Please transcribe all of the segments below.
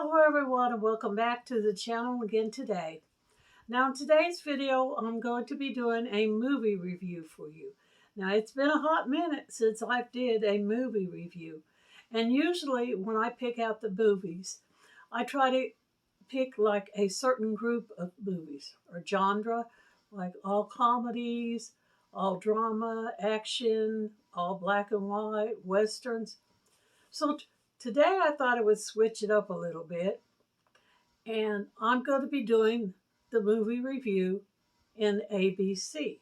Hello everyone and welcome back to the channel again today. Now in today's video I'm going to be doing a movie review for you. Now it's been a hot minute since I did a movie review, and usually when I pick out the movies I try to pick like a certain group of movies or genre, like all comedies, all drama, action, all black and white, westerns. So today I thought I would switch it up a little bit, and I'm going to be doing the movie review in ABC.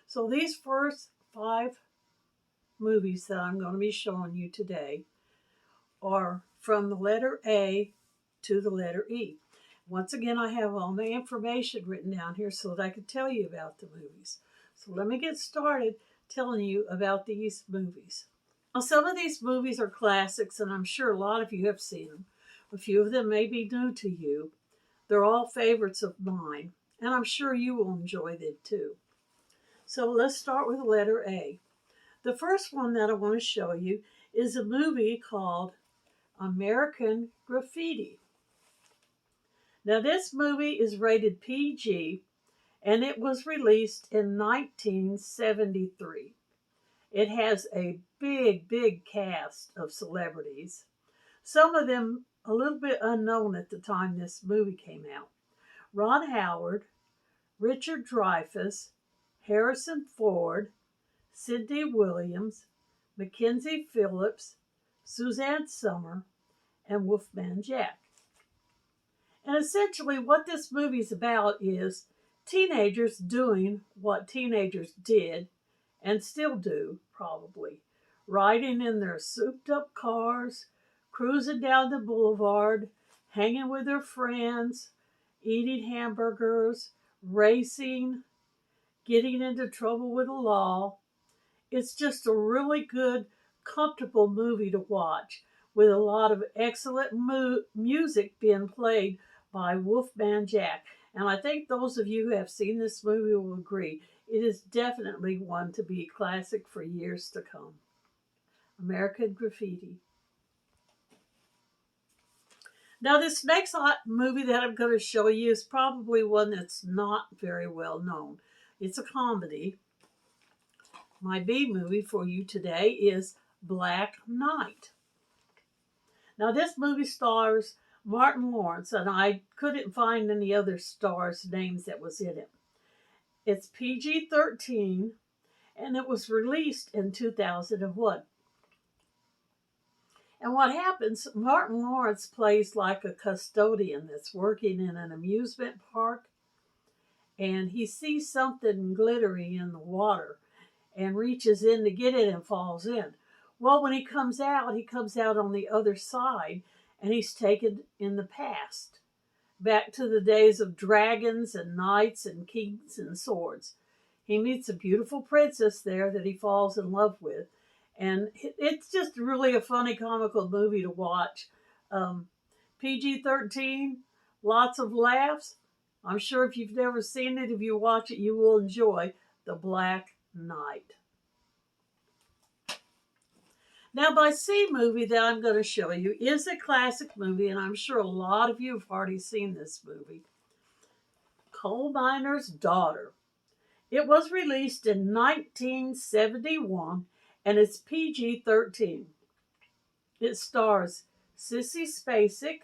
So these first 5 movies that I'm going to be showing you today are from the letter A to the letter E. Once again, I have all my information written down here so that I can tell you about the movies. So let me get started telling you about these movies. Now, some of these movies are classics, and I'm sure a lot of you have seen them. A few of them may be new to you. They're all favorites of mine, and I'm sure you will enjoy them too. So let's start with the letter A. The first one that I want to show you is a movie called American Graffiti. Now, this movie is rated PG, and it was released in 1973. It has a big cast of celebrities, some of them a little bit unknown at the time this movie came out. Ron Howard, Richard Dreyfuss, Harrison Ford, Sidney Williams, Mackenzie Phillips, Suzanne Sommer, and Wolfman Jack. And essentially what this movie's about is teenagers doing what teenagers did and still do, probably, riding in their souped up cars, cruising down the boulevard, hanging with their friends, eating hamburgers, racing, getting into trouble with the law. It's just a really good, comfortable movie to watch, with a lot of excellent music being played by Wolfman Jack. And I think those of you who have seen this movie will agree. It is definitely one to be a classic for years to come. American Graffiti. Now, this next movie that I'm going to show you is probably one that's not very well known. It's a comedy. My B movie for you today is Black Knight. Now, this movie stars Martin Lawrence, and I couldn't find any other stars' names that was in it. It's PG-13, and it was released in 2001. And what happens, Martin Lawrence plays like a custodian that's working in an amusement park, and he sees something glittery in the water and reaches in to get it and falls in. Well, when he comes out on the other side, and he's taken in the past, back to the days of dragons and knights and kings and swords. He meets a beautiful princess there that he falls in love with. And it's just really a funny, comical movie to watch. PG-13, lots of laughs. I'm sure if you've never seen it, if you watch it, you will enjoy The Black Knight. Now, my C movie that I'm going to show you is a classic movie, and I'm sure a lot of you have already seen this movie. Coal Miner's Daughter. It was released in 1971, and it's PG-13. It stars Sissy Spacek,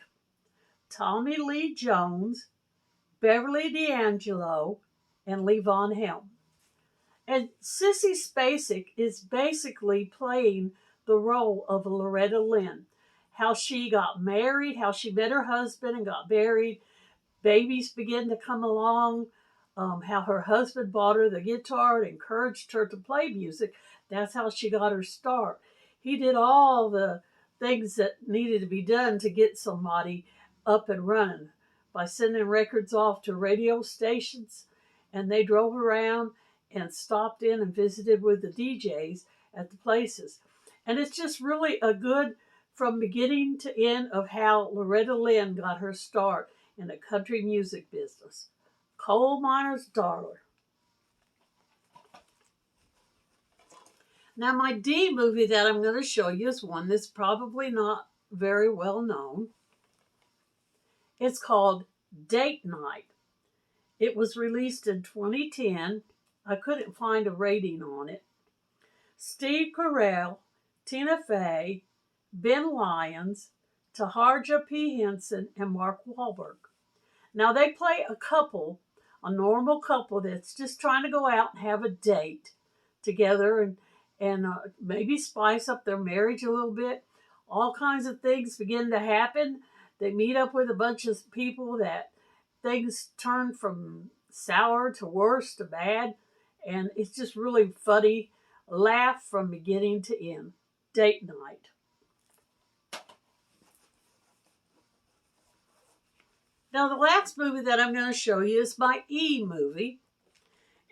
Tommy Lee Jones, Beverly D'Angelo, and Levon Helm. And Sissy Spacek is basically playing the role of Loretta Lynn. How she got married, how she met her husband and got married, babies began to come along, how her husband bought her the guitar and encouraged her to play music. That's how she got her start. He did all the things that needed to be done to get somebody up and running by sending records off to radio stations, and they drove around and stopped in and visited with the DJs at the places. And it's just really a good, from beginning to end, of how Loretta Lynn got her start in the country music business. Coal Miner's Daughter. Now, my D movie that I'm going to show you is one that's probably not very well known. It's called Date Night. It was released in 2010. I couldn't find a rating on it. Steve Carell, Tina Fey, Ben Lyons, Taharja P. Henson, and Mark Wahlberg. Now they play a normal couple that's just trying to go out and have a date together and maybe spice up their marriage a little bit. All kinds of things begin to happen. They meet up with a bunch of people that things turn from sour to worse to bad, and it's just really funny. Laugh from beginning to end. Date Night. Now, the last movie that I'm going to show you is my E movie,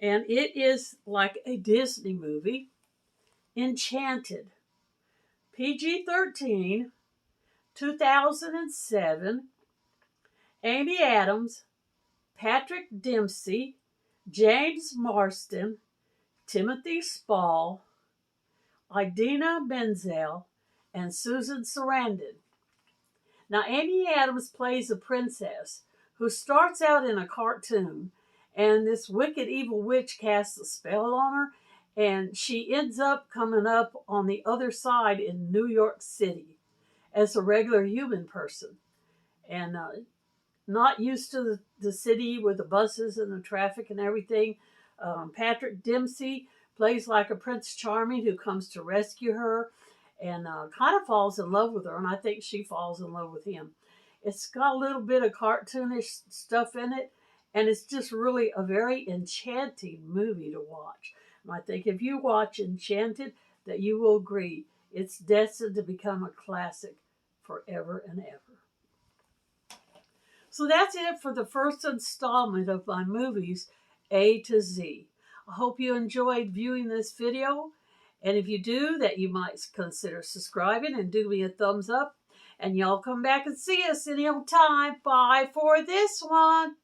and it is like a Disney movie, Enchanted. PG-13, 2007, Amy Adams, Patrick Dempsey, James Marsden, Timothy Spall, Idina Menzel, and Susan Sarandon. Now, Amy Adams plays a princess who starts out in a cartoon, and this wicked evil witch casts a spell on her, and she ends up coming up on the other side in New York City as a regular human person. And not used to the city with the buses and the traffic and everything. Patrick Dempsey plays like a Prince Charming who comes to rescue her and kind of falls in love with her, and I think she falls in love with him. It's got a little bit of cartoonish stuff in it, and it's just really a very enchanting movie to watch. And I think if you watch Enchanted, that you will agree it's destined to become a classic forever and ever. So that's it for the first installment of my movies, A to Z. I hope you enjoyed viewing this video. And if you do, that you might consider subscribing and do me a thumbs up. And y'all come back and see us any old time. Bye for this one.